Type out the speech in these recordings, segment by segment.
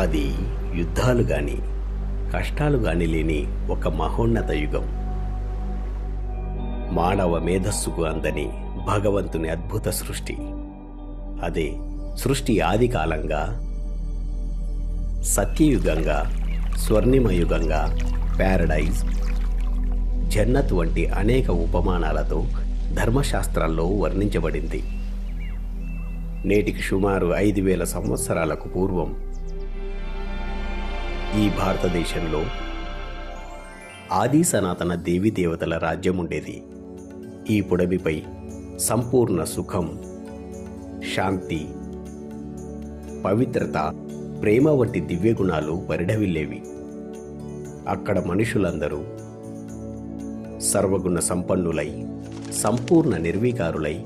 అది యుద్ధాలు గాని కష్టాలు గాని లేని ఒక మహోన్నత యుగం. మానవ మేధస్సుకు అందని భగవంతుని అద్భుత సృష్టి. అదే సృష్టి ఆది కాలంగా, సత్యయుగంగా, స్వర్ణిమయుగంగా, ప్యారడైజ్, జన్నత్ వంటి అనేక ఉపమానాలతో ధర్మశాస్త్రాల్లో వర్ణించబడింది. నేటికి సుమారు 5,000 సంవత్సరాలకు పూర్వం ఈ భారతదేశంలో ఆది సనాతన దేవతల రాజ్యం ఉండేది. ఈ పుడమిపై సంపూర్ణ సుఖం, శాంతి, పవిత్రత, ప్రేమ వంటి దివ్య గుణాలు పరిఢవిల్లేవి. అక్కడ మనుషులందరూ సర్వగుణ సంపన్నులై, సంపూర్ణ నిర్వీకారులై,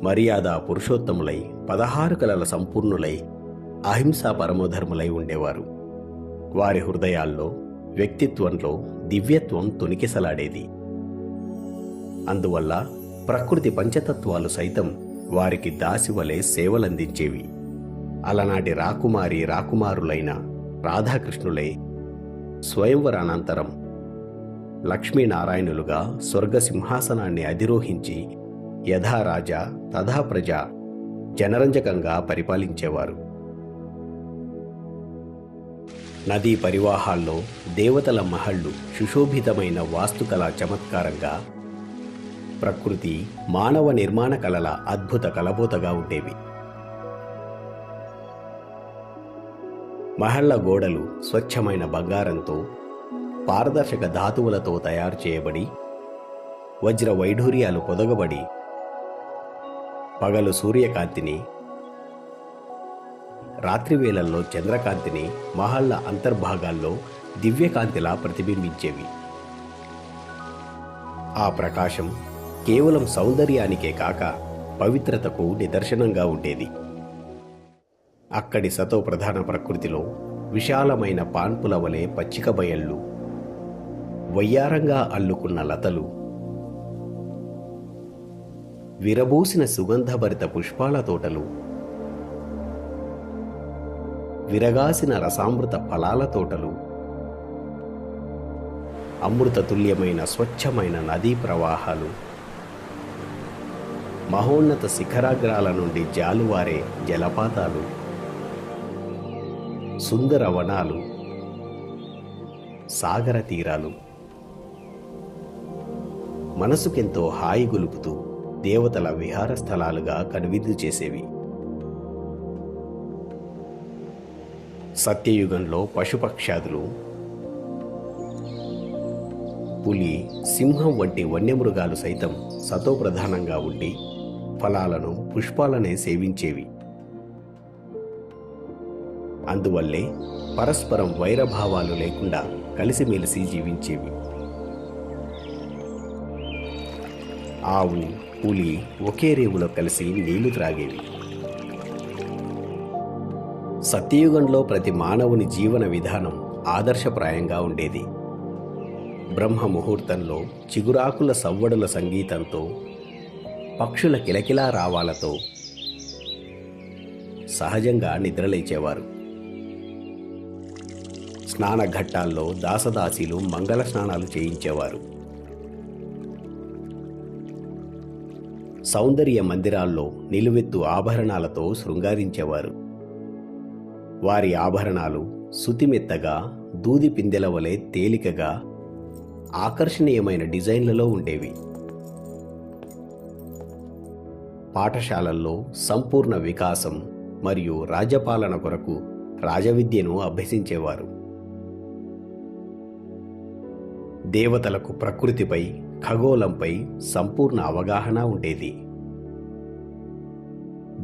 మర్యాద పురుషోత్తములై, 16 కళల సంపూర్ణులై, అహింసా పరమోధర్ములై ఉండేవారు. వారి హృదయాల్లో, వ్యక్తిత్వంలో దివ్యత్వం తొణికిసలాడేది. అందువల్ల ప్రకృతి పంచతత్వాలు సైతం వారికి దాసివలే సేవలందించేవి. అలనాటి రాకుమారులైన రాధాకృష్ణులై స్వయంవరానంతరం లక్ష్మీనారాయణులుగా స్వర్గ సింహాసనాన్ని అధిరోహించి యథా రాజా తథా ప్రజ జనరంజకంగా పరిపాలించేవారు. నదీ పరివాహాల్లో దేవతల మహళ్ళు సుశోభితమైన వాస్తుకళా చమత్కారంగా, ప్రకృతి మానవ నిర్మాణ కళల అద్భుత కలబోతగా ఉండేవి. మహళ్ల గోడలు స్వచ్ఛమైన బంగారంతో, పారదర్శక ధాతువులతో తయారు చేయబడి, వజ్ర వైఢూర్యాలు పొదగబడి, పగలు సూర్యకాంతిని, రాత్రివేళల్లో చంద్రకాంతిని మహళ్ల అంతర్భాగాల్లో దివ్యకాంతిలా ప్రతిబింబించేవి. ఆ ప్రకాశం కేవలం సౌందర్యానికే కాక పవిత్రతకు నిదర్శనంగా ఉండేది. అక్కడి సతో ప్రధాన ప్రకృతిలో విశాలమైన పాన్పుల వలె పచ్చిక బయళ్ళు, వయ్యారంగా అల్లుకున్న లతలు, విరబూసిన సుగంధభరిత పుష్పాల తోటలు, విరగాసిన రసామృత ఫలాల తోటలు, అమృత తుల్యమైన స్వచ్ఛమైన నదీ ప్రవాహాలు, మహోన్నత శిఖరాగ్రాల నుండి జాలువారే జలపాతాలు, సుందర వనాలు, సాగర తీరాలు మనసుకెంతో హాయి గొలుపుతూ దేవతల విహార స్థలాలుగా కనువిందు చేసేవి. సత్యయుగంలో పశుపక్షాదులు, పులి, సింహం వంటి వన్యమృగాలు సైతం సతోప్రధానంగా ఉండి ఫలాలను, పుష్పాలనే సేవించేవి. అందువల్లే పరస్పరం వైరభావాలు లేకుండా కలిసిమెలిసి జీవించేవి. ఆవు, పులి ఒకే రేవులో కలిసి నీళ్లు త్రాగేవి. సత్యయుగంలో ప్రతి మానవుని జీవన విధానం ఆదర్శప్రాయంగా ఉండేది. బ్రహ్మ ముహూర్తంలో చిగురాకుల సవ్వడుల సంగీతంతో, పక్షుల కిలకిలా రావాలతో సహజంగా నిద్రలేచేవారు. స్నానఘట్టాల్లో దాసదాసీలు మంగళ స్నానాలు చేయించేవారు. సౌందర్య మందిరాల్లో నిలువెత్తు ఆభరణాలతో శృంగారించేవారు. వారి ఆభరణాలు సుతిమెత్తగా, దూది పిందెల వలె తేలికగా, ఆకర్షణీయమైన డిజైన్లలో ఉండేవి. పాఠశాలల్లో సంపూర్ణ వికాసం మరియు రాజ్యపాలన కొరకు రాజవిద్యను అభ్యసించేవారు. దేవతలకు ప్రకృతిపై, ఖగోళంపై సంపూర్ణ అవగాహన ఉండేది.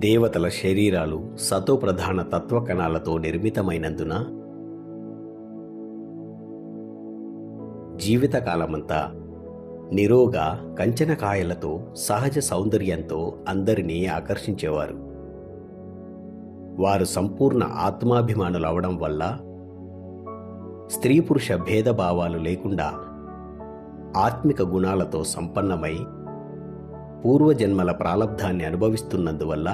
దేవతల శరీరాలు సతోప్రధాన తత్వకణాలతో నిర్మితమైనందున జీవితకాలమంతా నిరోగ కంచనకాయలతో, సహజ సౌందర్యంతో అందరినీ ఆకర్షించేవారు. వారు సంపూర్ణ ఆత్మాభిమానులవడం వల్ల స్త్రీ పురుష భేదభావాలు లేకుండా ఆత్మిక గుణాలతో సంపన్నమై పూర్వజన్మల ప్రాలబ్ధాన్ని అనుభవిస్తున్నందువల్ల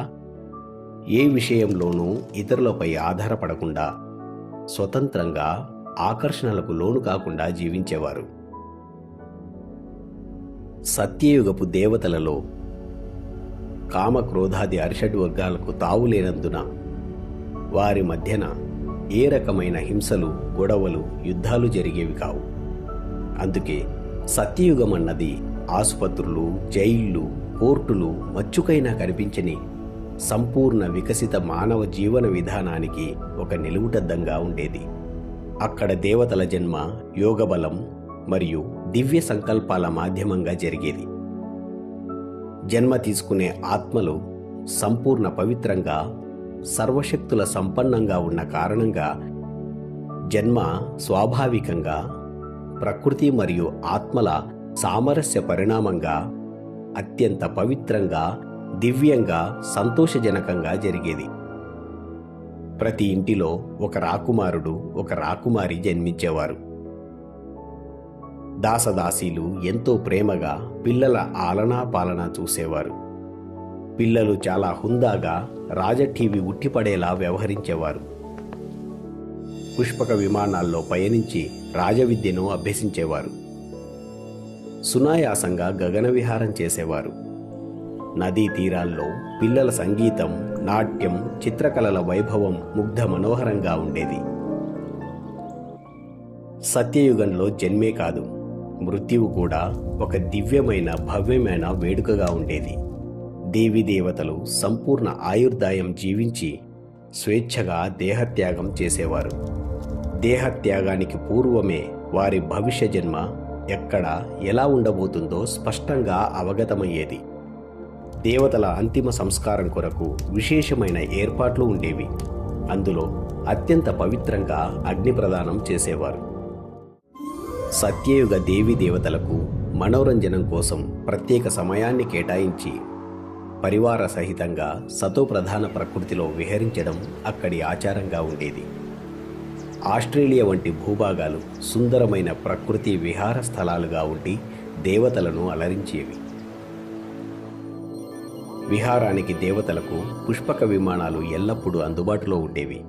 ఏ విషయంలోనూ ఇతరులపై ఆధారపడకుండా స్వతంత్రంగా, ఆకర్షణలకు లోను కాకుండా జీవించేవారు. సత్యయుగపు దేవతలలో కామక్రోధాది అరిషడ్వర్గాలకు తావులేనందున వారి మధ్యన ఏ రకమైన హింసలు, గొడవలు, యుద్ధాలు జరిగేవి కావు. అందుకే సత్యయుగం అన్నది ఆసుపత్రులు, జైళ్ళు, కోర్టులు మచ్చుకైనా కనిపించని సంపూర్ణ వికసిత మానవ జీవన విధానానికి ఒక నిలువుటద్దంగా ఉండేది. అక్కడ దేవతల జన్మ యోగబలం మరియు దివ్య సంకల్పాల మాధ్యమంగా జరిగేది. జన్మ తీసుకునే ఆత్మలు సంపూర్ణ పవిత్రంగా, సర్వశక్తుల సంపన్నంగా ఉన్న కారణంగా జన్మ స్వాభావికంగా ప్రకృతి మరియు ఆత్మల సామరస్య పరిణామంగా అత్యంత పవిత్రంగా, దివ్యంగా, సంతోషజనకంగా జరిగేది. ప్రతి ఇంటిలో ఒక రాకుమారుడు, ఒక రాకుమారి జన్మించేవారు. దాసదాసీలు ఎంతో ప్రేమగా పిల్లల ఆలనా పాలన చూసేవారు. పిల్లలు చాలా హుందాగా రాజఠీవి ఉట్టిపడేలా వ్యవహరించేవారు. పుష్పక విమానాల్లో పయనించి రాజవిద్యను అభ్యసించేవారు. సునాయాసంగా గగన విహారం చేసేవారు. నదీ తీరాల్లో పిల్లల సంగీతం, నాట్యం, చిత్రకళల వైభవం ముగ్ధ మనోహరంగా ఉండేది. సత్యయుగంలో జన్మే కాదు, మృత్యువు కూడా ఒక దివ్యమైన, భవ్యమైన వేడుకగా ఉండేది. దేవతలు సంపూర్ణ ఆయుర్దాయం జీవించి స్వేచ్ఛగా దేహత్యాగం చేసేవారు. దేహత్యాగానికి పూర్వమే వారి భవిష్య జన్మ ఎక్కడ, ఎలా ఉండబోతుందో స్పష్టంగా అవగతమయ్యేది. దేవతల అంతిమ సంస్కారం కొరకు విశేషమైన ఏర్పాట్లు ఉండేవి. అందులో అత్యంత పవిత్రంగా అగ్ని ప్రదానం చేసేవారు. సత్యయుగ దేవతలకు మనోరంజనం కోసం ప్రత్యేక సమయాన్ని కేటాయించి పరివార సహితంగా సతోప్రధాన ప్రకృతిలో విహరించడం అక్కడి ఆచారంగా ఉండేది. ఆస్ట్రేలియా వంటి భూభాగాలు సుందరమైన ప్రకృతి విహార స్థలాలుగా ఉండి దేవతలను అలరించేవి. విహారానికి దేవతలకు పుష్పక విమానాలు ఎల్లప్పుడూ అందుబాటులో ఉండేవి.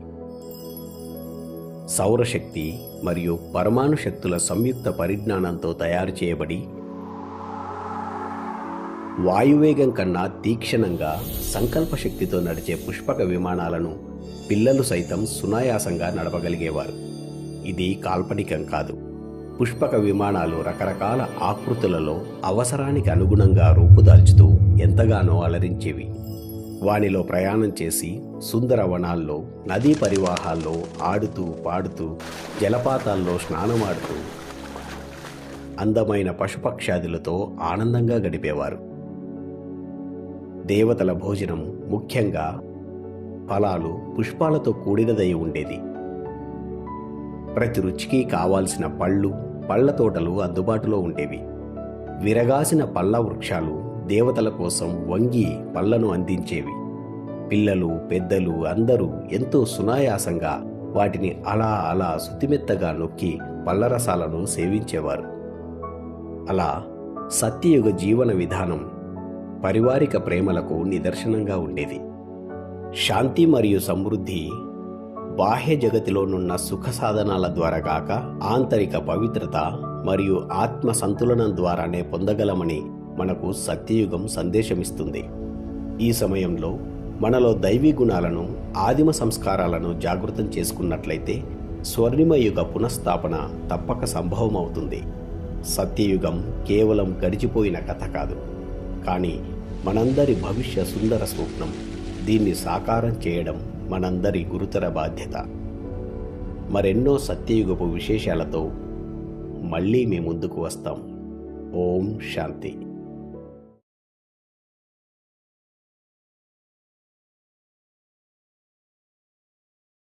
సౌరశక్తి మరియు పరమాణు శక్తుల సంయుక్త పరిజ్ఞానంతో తయారు చేయబడి వాయువేగం కన్నా తీక్షణంగా సంకల్ప శక్తితో నడిచే పుష్పక విమానాలను పిల్లలు సైతం సునాయాసంగా నడపగలిగేవారు. ఇది కాల్పనికం కాదు. పుష్పక విమానాలు రకరకాల ఆకృతులలో అవసరానికి అనుగుణంగా రూపుదాల్చుతూ ఎంతగానో అలరించేవి. వానిలో ప్రయాణం చేసి సుందర వనాల్లో, నదీ పరివాహాల్లో ఆడుతూ పాడుతూ, జలపాతాల్లో స్నానమాడుతూ అందమైన పశుపక్షాదులతో ఆనందంగా గడిపేవారు. దేవతల భోజనం ముఖ్యంగా ఫలాలు, పుష్పాలతో కూడినదై ఉండేది. ప్రతి రుచికి కావాల్సిన పళ్ళు, పళ్ల తోటలు అందుబాటులో ఉండేవి. విరగాసిన పళ్ళ వృక్షాలు దేవతల కోసం వంగి పళ్లను అందించేవి. పిల్లలు, పెద్దలు అందరూ ఎంతో సునాయాసంగా వాటిని అలా అలా శుతిమెత్తగా నొక్కి పళ్ళరసాలను సేవించేవారు. అలా సత్యయుగ జీవన విధానం పారివారిక ప్రేమలకు నిదర్శనంగా ఉండేది. శాంతి మరియు సమృద్ధి బాహ్య జగతిలోనున్న సుఖ సాధనాల ద్వారా కాక ఆంతరిక పవిత్రత మరియు ఆత్మ సంతులనం ద్వారానే పొందగలమని మనకు సత్యయుగం సందేశమిస్తుంది. ఈ సమయంలో మనలో దైవీ గుణాలను, ఆదిమ సంస్కారాలను జాగృతం చేసుకున్నట్లయితే స్వర్ణిమయుగ పునఃస్థాపన తప్పక సంభవమవుతుంది. సత్యయుగం కేవలం గడిచిపోయిన కథ కాదు, కానీ మనందరి భవిష్య సుందర స్వప్నం. దీన్ని సాకారం చేయడం మనందరి గురుతర బాధ్యత. మరెన్నో సత్యయుగపు విశేషాలతో మళ్ళీ మీ ముందుకు వస్తాం. ఓం శాంతి.